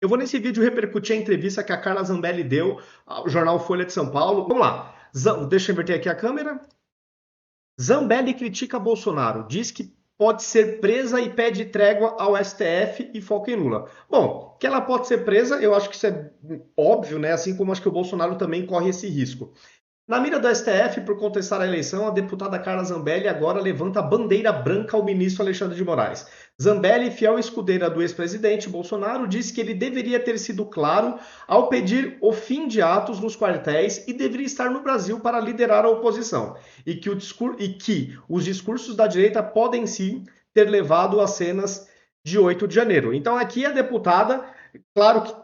Eu vou nesse vídeo repercutir a entrevista que a Carla Zambelli deu ao jornal Folha de São Paulo. Vamos lá. Deixa eu inverter aqui a câmera. Zambelli critica Bolsonaro, diz que pode ser presa e pede trégua ao STF e foca em Lula. Bom, que ela pode ser presa, eu acho que isso é óbvio, né? Assim como acho que o Bolsonaro também corre esse risco. Na mira do STF, por contestar a eleição, a deputada Carla Zambelli agora levanta a bandeira branca ao ministro Alexandre de Moraes. Zambelli, fiel escudeira do ex-presidente Bolsonaro, disse que ele deveria ter sido claro ao pedir o fim de atos nos quartéis e deveria estar no Brasil para liderar a oposição. E que os discursos da direita podem sim ter levado às cenas de 8 de janeiro. Então aqui a deputada, claro que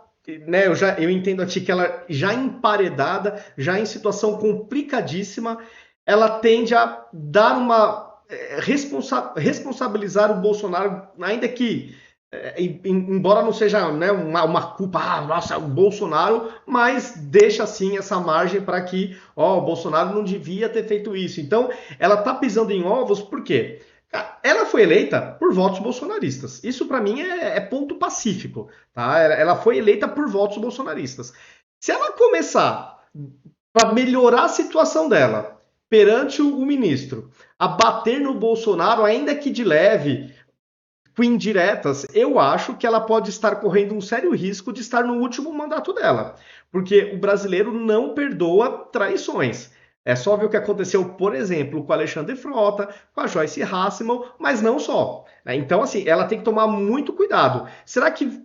né, eu entendo aqui que ela já emparedada, já em situação complicadíssima, ela tende a dar uma responsabilizar o Bolsonaro, ainda que embora não seja né, uma culpa, nossa, o Bolsonaro, mas deixa assim essa margem para que o Bolsonaro não devia ter feito isso. Então, ela está pisando em ovos, por quê? Ela foi eleita por votos bolsonaristas. Isso para mim é ponto pacífico, tá? Ela foi eleita por votos bolsonaristas. Se ela começar para melhorar a situação dela perante o ministro, a bater no Bolsonaro, ainda que de leve, com indiretas, eu acho que ela pode estar correndo um sério risco de estar no último mandato dela, porque o brasileiro não perdoa traições. É só ver o que aconteceu, por exemplo, com Alexandre Frota, com a Joyce Hasselman, mas não só. Então, assim, ela tem que tomar muito cuidado. Será que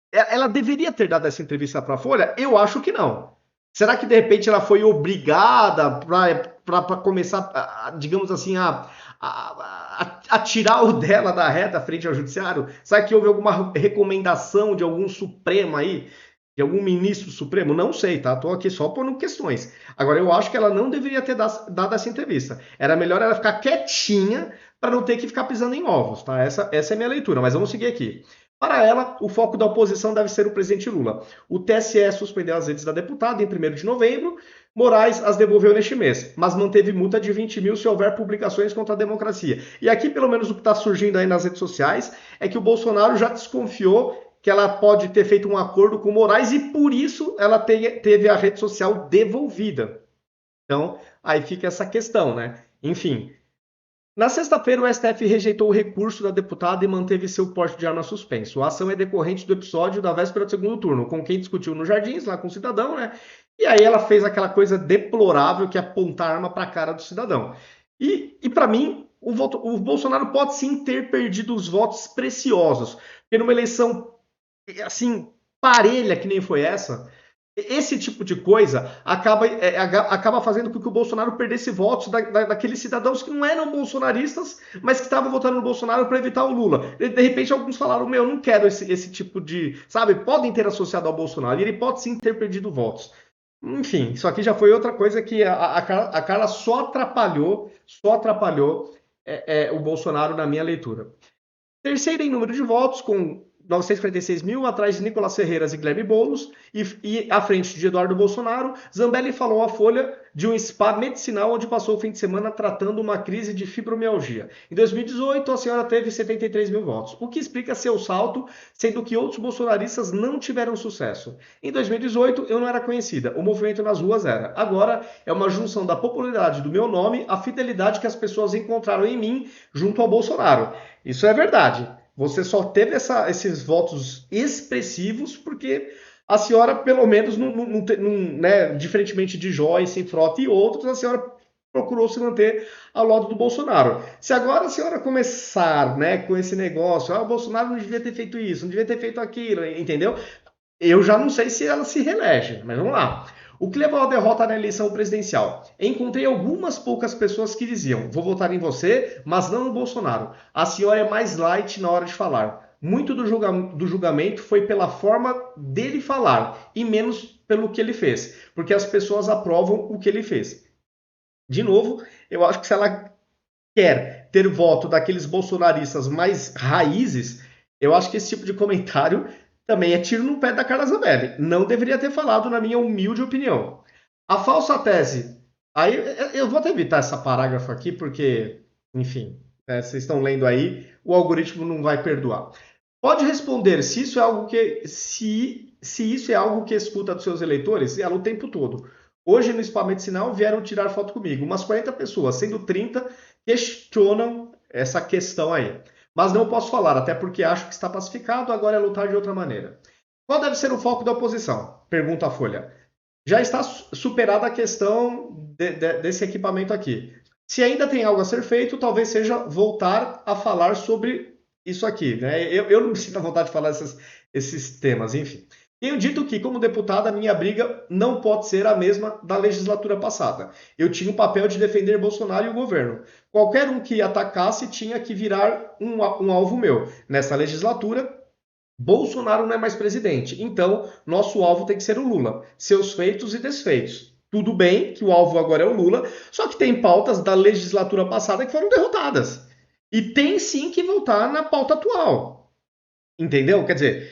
ela deveria ter dado essa entrevista para a Folha? Eu acho que não. Será que de repente ela foi obrigada para começar, digamos assim, a tirar o dela da reta frente ao judiciário? Será que houve alguma recomendação de algum Supremo aí? De algum ministro Supremo? Não sei, tá? Tô aqui só pondo questões. Agora, eu acho que ela não deveria ter dado essa entrevista. Era melhor ela ficar quietinha para não ter que ficar pisando em ovos, tá? Essa é a minha leitura, mas vamos seguir aqui. Para ela, o foco da oposição deve ser o presidente Lula. O TSE suspendeu as redes da deputada em 1º de novembro, Moraes as devolveu neste mês, mas manteve multa de 20 mil se houver publicações contra a democracia. E aqui, pelo menos, o que está surgindo aí nas redes sociais é que o Bolsonaro já desconfiou que ela pode ter feito um acordo com Moraes e por isso ela teve a rede social devolvida. Então, aí fica essa questão, né? Enfim, na sexta-feira, o STF rejeitou o recurso da deputada e manteve seu porte de arma suspenso. A ação é decorrente do episódio da véspera do segundo turno, com quem discutiu nos Jardins, lá com o cidadão, né? E aí ela fez aquela coisa deplorável que é apontar a arma para a cara do cidadão. E para mim, o Bolsonaro pode sim ter perdido os votos preciosos, porque numa eleição assim parelha que nem foi essa, esse tipo de coisa acaba fazendo com que o Bolsonaro perdesse votos daqueles cidadãos que não eram bolsonaristas, mas que estavam votando no Bolsonaro para evitar o Lula. De repente, alguns falaram: Meu, não quero esse tipo de. Sabe, podem ter associado ao Bolsonaro e ele pode sim ter perdido votos. Enfim, isso aqui já foi outra coisa que a Carla só atrapalhou o Bolsonaro na minha leitura. Terceira em número de votos, com 946 mil, atrás de Nicolas Ferreiras e Guilherme Boulos, e à frente de Eduardo Bolsonaro, Zambelli falou à Folha de um spa medicinal onde passou o fim de semana tratando uma crise de fibromialgia. Em 2018, a senhora teve 73 mil votos, o que explica seu salto, sendo que outros bolsonaristas não tiveram sucesso. Em 2018, eu não era conhecida, o movimento nas ruas era. Agora, é uma junção da popularidade do meu nome, a fidelidade que as pessoas encontraram em mim junto ao Bolsonaro. Isso é verdade. Você só teve esses votos expressivos porque a senhora, pelo menos, né, diferentemente de Joyce, Frota e outros, a senhora procurou se manter ao lado do Bolsonaro. Se agora a senhora começar né, com esse negócio, o Bolsonaro não devia ter feito isso, não devia ter feito aquilo, entendeu? Eu já não sei se ela se reelege, mas vamos lá. O que levou à derrota na eleição presidencial? Encontrei algumas poucas pessoas que diziam: vou votar em você, mas não no Bolsonaro. A senhora é mais light na hora de falar. Muito do julgamento foi pela forma dele falar e menos pelo que ele fez, porque as pessoas aprovam o que ele fez. De novo, eu acho que se ela quer ter voto daqueles bolsonaristas mais raízes, eu acho que esse tipo de comentário também é tiro no pé da Carla Zambelli. Não deveria ter falado, na minha humilde opinião. A falsa tese. Aí eu vou até evitar essa parágrafo aqui, porque, enfim, vocês estão lendo aí, o algoritmo não vai perdoar. Pode responder se isso é algo que se isso é algo que escuta dos seus eleitores? Ela o tempo todo. Hoje no Spa Medicinal vieram tirar foto comigo. Umas 40 pessoas, sendo 30, questionam essa questão aí. Mas não posso falar, até porque acho que está pacificado, agora é lutar de outra maneira. Qual deve ser o foco da oposição? Pergunta a Folha. Já está superada a questão desse equipamento aqui. Se ainda tem algo a ser feito, talvez seja voltar a falar sobre isso aqui. Né? Eu não me sinto à vontade de falar esses temas, enfim. Tenho dito que, como deputada, a minha briga não pode ser a mesma da legislatura passada. Eu tinha o papel de defender Bolsonaro e o governo. Qualquer um que atacasse tinha que virar um alvo meu. Nessa legislatura, Bolsonaro não é mais presidente. Então, nosso alvo tem que ser o Lula. Seus feitos e desfeitos. Tudo bem que o alvo agora é o Lula, só que tem pautas da legislatura passada que foram derrotadas. E tem sim que voltar na pauta atual. Entendeu? Quer dizer,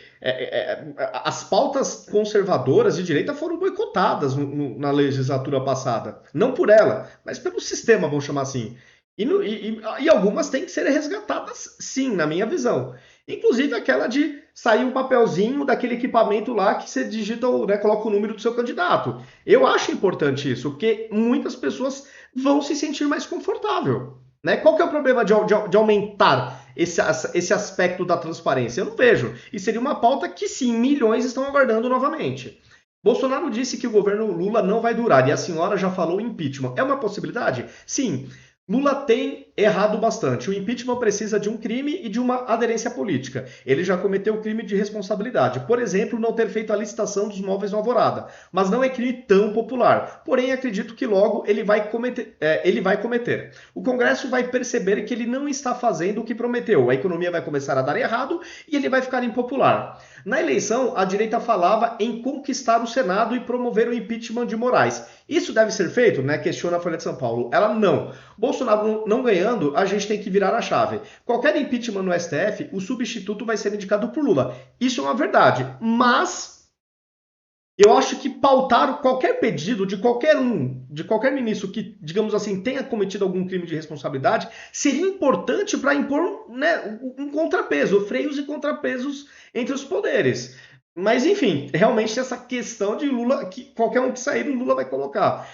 as pautas conservadoras de direita foram boicotadas na legislatura passada. Não por ela, mas pelo sistema, vamos chamar assim. E algumas têm que ser resgatadas, sim, na minha visão. Inclusive aquela de sair um papelzinho daquele equipamento lá que você digita, né, coloca o número do seu candidato. Eu acho importante isso, porque muitas pessoas vão se sentir mais confortável. Né? Qual que é o problema de aumentar esse aspecto da transparência? Eu não vejo. E seria uma pauta que, sim, milhões estão aguardando novamente. Bolsonaro disse que o governo Lula não vai durar e a senhora já falou impeachment. É uma possibilidade? Sim. Lula tem errado bastante. O impeachment precisa de um crime e de uma aderência política. Ele já cometeu crime de responsabilidade. Por exemplo, não ter feito a licitação dos móveis no Alvorada. Mas não é crime tão popular. Porém, acredito que logo ele vai cometer. O Congresso vai perceber que ele não está fazendo o que prometeu. A economia vai começar a dar errado e ele vai ficar impopular. Na eleição, a direita falava em conquistar o Senado e promover o impeachment de Moraes. Isso deve ser feito? Né? Questiona a Folha de São Paulo. Ela não. Bolsonaro não ganhando, a gente tem que virar a chave. Qualquer impeachment no STF, o substituto vai ser indicado por Lula. Isso é uma verdade. Mas eu acho que pautar qualquer pedido de qualquer ministro que, digamos assim, tenha cometido algum crime de responsabilidade, seria importante para impor, né, um contrapeso, freios e contrapesos entre os poderes. Mas, enfim, realmente essa questão de Lula, que qualquer um que sair, o Lula vai colocar.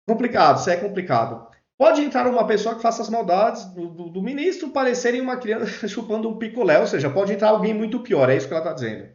Complicado, isso é complicado. Pode entrar uma pessoa que faça as maldades do ministro parecerem uma criança chupando um picolé, ou seja, pode entrar alguém muito pior, é isso que ela está dizendo.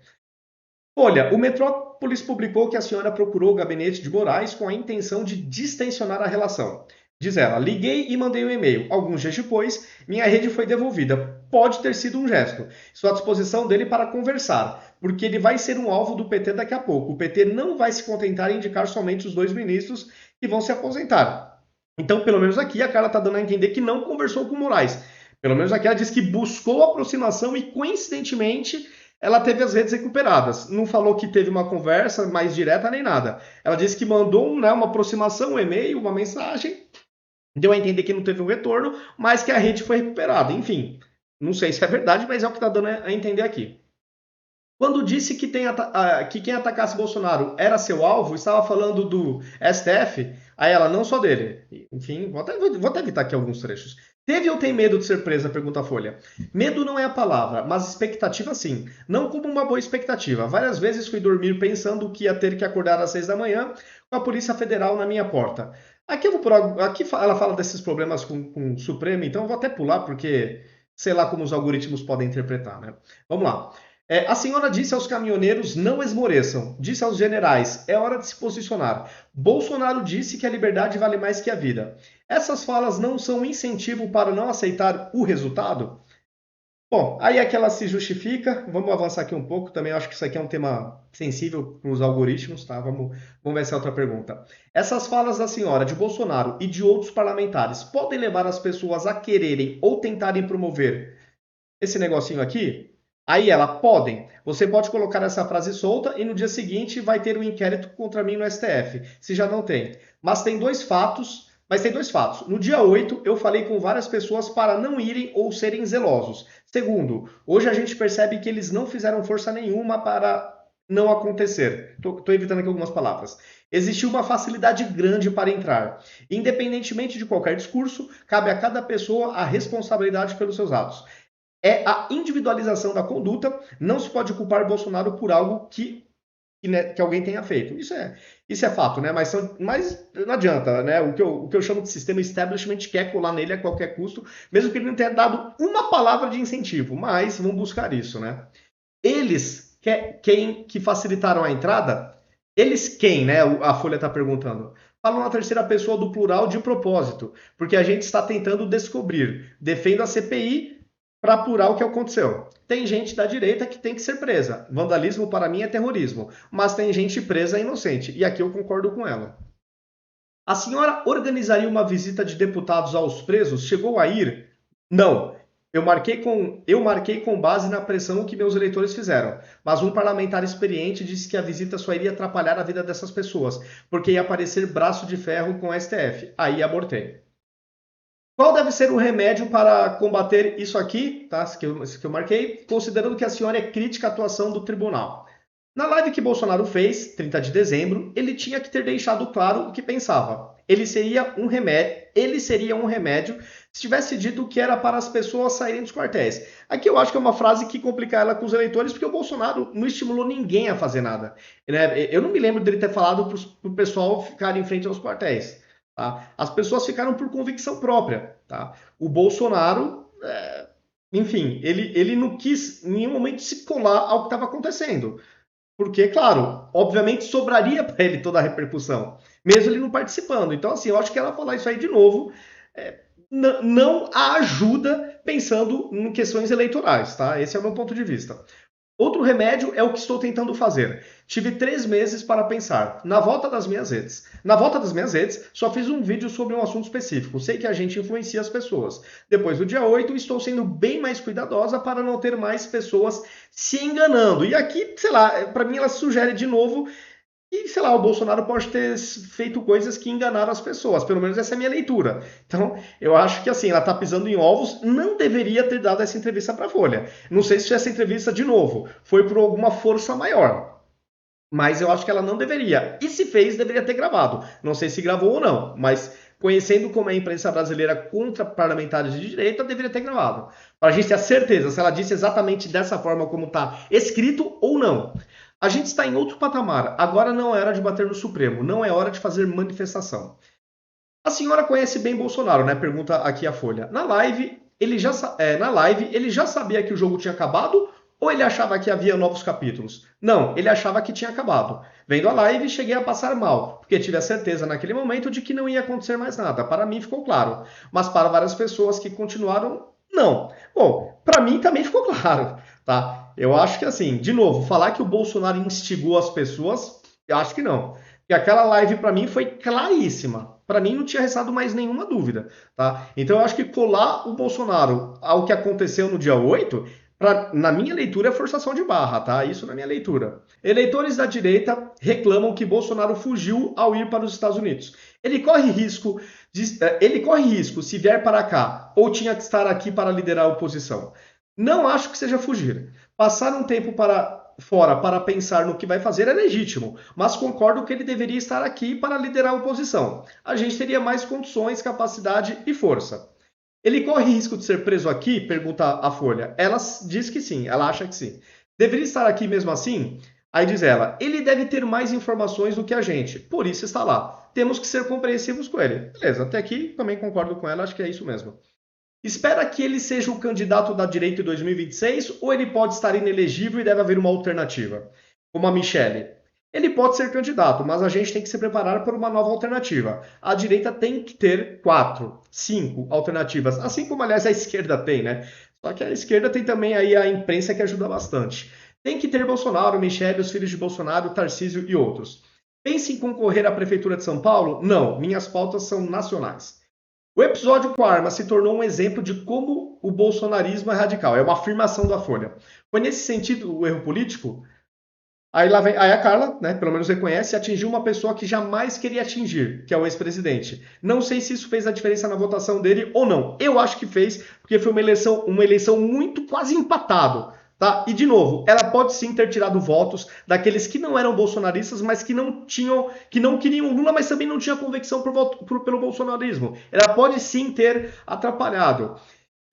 Olha, o Metrópolis publicou que a senhora procurou o gabinete de Moraes com a intenção de distensionar a relação. Diz ela, liguei e mandei um e-mail. Alguns dias depois, minha rede foi devolvida. Pode ter sido um gesto. Estou à disposição dele para conversar, porque ele vai ser um alvo do PT daqui a pouco. O PT não vai se contentar em indicar somente os 2 ministros que vão se aposentar. Então, pelo menos aqui, a Carla está dando a entender que não conversou com o Moraes. Pelo menos aqui ela diz que buscou aproximação e, coincidentemente, ela teve as redes recuperadas. Não falou que teve uma conversa mais direta nem nada. Ela disse que mandou, né, uma aproximação, um e-mail, uma mensagem. Deu a entender que não teve um retorno, mas que a rede foi recuperada. Enfim, não sei se é verdade, mas é o que está dando a entender aqui. Quando disse que quem atacasse Bolsonaro era seu alvo, estava falando do STF, aí ela, não só dele. Enfim, vou até evitar aqui alguns trechos. Teve ou tem medo de ser presa? Pergunta a Folha. Medo não é a palavra, mas expectativa sim. Não como uma boa expectativa. Várias vezes fui dormir pensando que ia ter que acordar às 6 da manhã com a Polícia Federal na minha porta. Aqui ela fala desses problemas com o Supremo, então eu vou até pular porque sei lá como os algoritmos podem interpretar, né? Vamos lá. A senhora disse aos caminhoneiros não esmoreçam, disse aos generais é hora de se posicionar. Bolsonaro disse que a liberdade vale mais que a vida. Essas falas não são um incentivo para não aceitar o resultado? Bom, aí é que ela se justifica. Vamos avançar aqui um pouco. Também acho que isso aqui é um tema sensível para os algoritmos, tá? Vamos ver essa outra pergunta. Essas falas da senhora, de Bolsonaro e de outros parlamentares podem levar as pessoas a quererem ou tentarem promover esse negocinho aqui? Aí ela, podem. Você pode colocar essa frase solta e no dia seguinte vai ter um inquérito contra mim no STF, se já não tem. Mas tem dois fatos. No dia 8, eu falei com várias pessoas para não irem ou serem zelosos. Segundo, hoje a gente percebe que eles não fizeram força nenhuma para não acontecer. Estou evitando aqui algumas palavras. Existiu uma facilidade grande para entrar. Independentemente de qualquer discurso, cabe a cada pessoa a responsabilidade pelos seus atos. é a individualização da conduta. Não se pode culpar Bolsonaro por algo que alguém tenha feito. Isso é fato, né? Mas não adianta, né? O que eu chamo de sistema establishment quer colar nele a qualquer custo, mesmo que ele não tenha dado uma palavra de incentivo, mas vão buscar isso, né? Eles, quem que facilitaram a entrada, eles quem, né? A Folha está perguntando. Falam na terceira pessoa do plural de propósito, porque a gente está tentando descobrir. Defendo a CPI para apurar o que aconteceu. Tem gente da direita que tem que ser presa. Vandalismo para mim é terrorismo, mas tem gente presa inocente, e aqui eu concordo com ela. A senhora organizaria uma visita de deputados aos presos? Chegou a ir? Não. Eu marquei com base na pressão que meus eleitores fizeram, mas um parlamentar experiente disse que a visita só iria atrapalhar a vida dessas pessoas, porque ia parecer braço de ferro com o STF. Aí abortei. Qual deve ser o remédio para combater isso aqui, tá? Esse que eu marquei, considerando que a senhora é crítica à atuação do tribunal. Na live que Bolsonaro fez, 30 de dezembro, ele tinha que ter deixado claro o que pensava. Ele seria um remédio se tivesse dito que era para as pessoas saírem dos quartéis. Aqui eu acho que é uma frase que complica ela com os eleitores, porque o Bolsonaro não estimulou ninguém a fazer nada. Né? Eu não me lembro dele ter falado para o pessoal ficar em frente aos quartéis. Tá? As pessoas ficaram por convicção própria. Tá? O Bolsonaro, enfim, ele não quis em nenhum momento se colar ao que estava acontecendo. Porque, claro, obviamente sobraria para ele toda a repercussão, mesmo ele não participando. Então, assim, eu acho que ela falar isso aí de novo não a ajuda pensando em questões eleitorais, tá? Esse é o meu ponto de vista. Outro remédio é o que estou tentando fazer. Tive 3 meses para pensar. Na volta das minhas redes, só fiz um vídeo sobre um assunto específico. Sei que a gente influencia as pessoas. Depois do dia 8, estou sendo bem mais cuidadosa para não ter mais pessoas se enganando. E aqui, sei lá, para mim ela sugere de novo que, sei lá, o Bolsonaro pode ter feito coisas que enganaram as pessoas. Pelo menos essa é a minha leitura. Então, eu acho que assim, ela está pisando em ovos, não deveria ter dado essa entrevista para a Folha. Não sei se essa entrevista, de novo, foi por alguma força maior. Mas eu acho que ela não deveria. E se fez, deveria ter gravado. Não sei se gravou ou não, mas conhecendo como é a imprensa brasileira contra parlamentares de direita, deveria ter gravado. Para a gente ter a certeza se ela disse exatamente dessa forma como está escrito ou não. A gente está em outro patamar. Agora não é hora de bater no Supremo. Não é hora de fazer manifestação. A senhora conhece bem Bolsonaro, né? Pergunta aqui a Folha. Na live, ele já sabia que o jogo tinha acabado ou ele achava que havia novos capítulos? Não, ele achava que tinha acabado. Vendo a live, cheguei a passar mal, porque tive a certeza naquele momento de que não ia acontecer mais nada. Para mim ficou claro, mas para várias pessoas que continuaram, não. Bom, para mim também ficou claro, tá? Eu acho que assim, de novo, falar que o Bolsonaro instigou as pessoas, eu acho que não. E aquela live para mim foi claríssima. Para mim não tinha restado mais nenhuma dúvida, tá? Então eu acho que colar o Bolsonaro ao que aconteceu no dia 8, na minha leitura, é forçação de barra, tá? Isso na minha leitura. Eleitores da direita reclamam que Bolsonaro fugiu ao ir para os Estados Unidos. Ele corre risco se vier para cá ou tinha que estar aqui para liderar a oposição. Não acho que seja fugir. Passar um tempo fora para pensar no que vai fazer é legítimo, mas concordo que ele deveria estar aqui para liderar a oposição. A gente teria mais condições, capacidade e força. Ele corre risco de ser preso aqui? Pergunta a Folha. Ela diz que sim, ela acha que sim. Deveria estar aqui mesmo assim? Aí diz ela, ele deve ter mais informações do que a gente, por isso está lá. Temos que ser compreensivos com ele. Beleza, até aqui também concordo com ela, acho que é isso mesmo. Espera que ele seja o candidato da direita em 2026 ou ele pode estar inelegível e deve haver uma alternativa? Como a Michelle. Ele pode ser candidato, mas a gente tem que se preparar por uma nova alternativa. A direita tem que ter 4, 5 alternativas, assim como, aliás, a esquerda tem, né? Só que a esquerda tem também aí a imprensa que ajuda bastante. Tem que ter Bolsonaro, Michelle, os filhos de Bolsonaro, Tarcísio e outros. Pense em concorrer à Prefeitura de São Paulo? Não, minhas pautas são nacionais. O episódio com a arma se tornou um exemplo de como o bolsonarismo é radical. É uma afirmação da Folha. Foi nesse sentido o erro político? Aí a Carla, né, pelo menos reconhece, atingiu uma pessoa que jamais queria atingir, que é o ex-presidente. Não sei se isso fez a diferença na votação dele ou não. Eu acho que fez, porque foi uma eleição muito quase empatado. Tá? E, de novo, ela pode sim ter tirado votos daqueles que não eram bolsonaristas, mas que não queriam Lula, mas também não tinham convicção pelo bolsonarismo. Ela pode sim ter atrapalhado.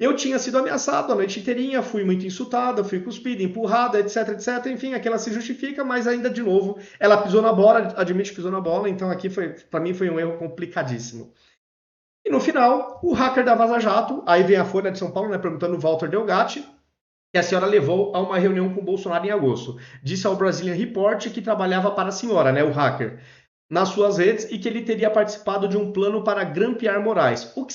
Eu tinha sido ameaçado a noite inteirinha, fui muito insultada, fui cuspida, empurrada, etc, etc. Enfim, aqui ela se justifica, mas ainda de novo, ela pisou na bola, admite que pisou na bola, então aqui foi, para mim foi um erro complicadíssimo. E no final, o hacker da Vaza Jato, aí vem a Folha de São Paulo, né, perguntando o Walter Delgatti, que a senhora levou a uma reunião com o Bolsonaro em agosto. Disse ao Brazilian Report que trabalhava para a senhora, né, o hacker, nas suas redes e que ele teria participado de um plano para grampear Moraes. O que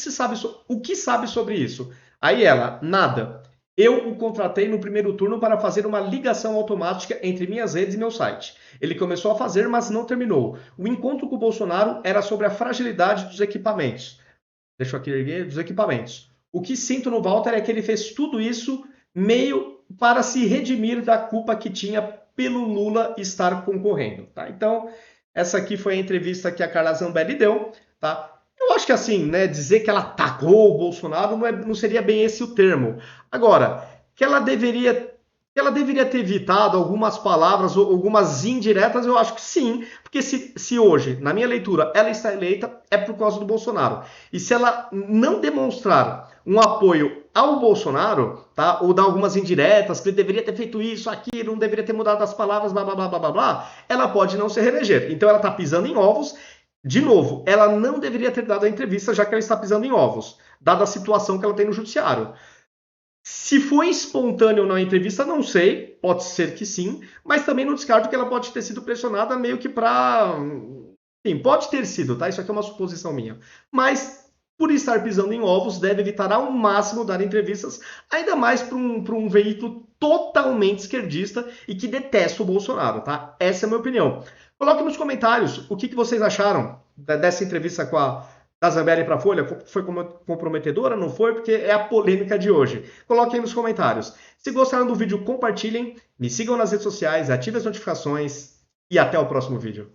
sabe sobre isso? Aí ela, nada. Eu o contratei no primeiro turno para fazer uma ligação automática entre minhas redes e meu site. Ele começou a fazer, mas não terminou. O encontro com o Bolsonaro era sobre a fragilidade dos equipamentos. Deixa eu aqui erguer, dos equipamentos. O que sinto no Walter é que ele fez tudo isso meio para se redimir da culpa que tinha pelo Lula estar concorrendo, tá? Então, essa aqui foi a entrevista que a Carla Zambelli deu, tá? Eu acho que assim, né, dizer que ela atacou o Bolsonaro não seria bem esse o termo. Agora, que ela deveria ter evitado algumas palavras ou algumas indiretas, eu acho que sim, porque se hoje, na minha leitura, ela está eleita, é por causa do Bolsonaro. E se ela não demonstrar um apoio ao Bolsonaro, tá? Ou dar algumas indiretas, que ele deveria ter feito isso, aquilo, não deveria ter mudado as palavras, blá, blá, blá, blá, blá, blá, ela pode não se reeleger. Então ela está pisando em ovos. De novo, ela não deveria ter dado a entrevista, já que ela está pisando em ovos, dada a situação que ela tem no judiciário. Se foi espontâneo ou não a entrevista, não sei, pode ser que sim, mas também não descarto que ela pode ter sido pressionada meio que para... Enfim, pode ter sido, tá? Isso aqui é uma suposição minha. Mas, por estar pisando em ovos, deve evitar ao máximo dar entrevistas, ainda mais para um veículo totalmente esquerdista e que detesta o Bolsonaro, tá? Essa é a minha opinião. Coloque nos comentários o que vocês acharam dessa entrevista com da Zambelli para a Folha. Foi comprometedora? Não foi? Porque é a polêmica de hoje. Coloquem nos comentários. Se gostaram do vídeo, compartilhem, me sigam nas redes sociais, ativem as notificações e até o próximo vídeo.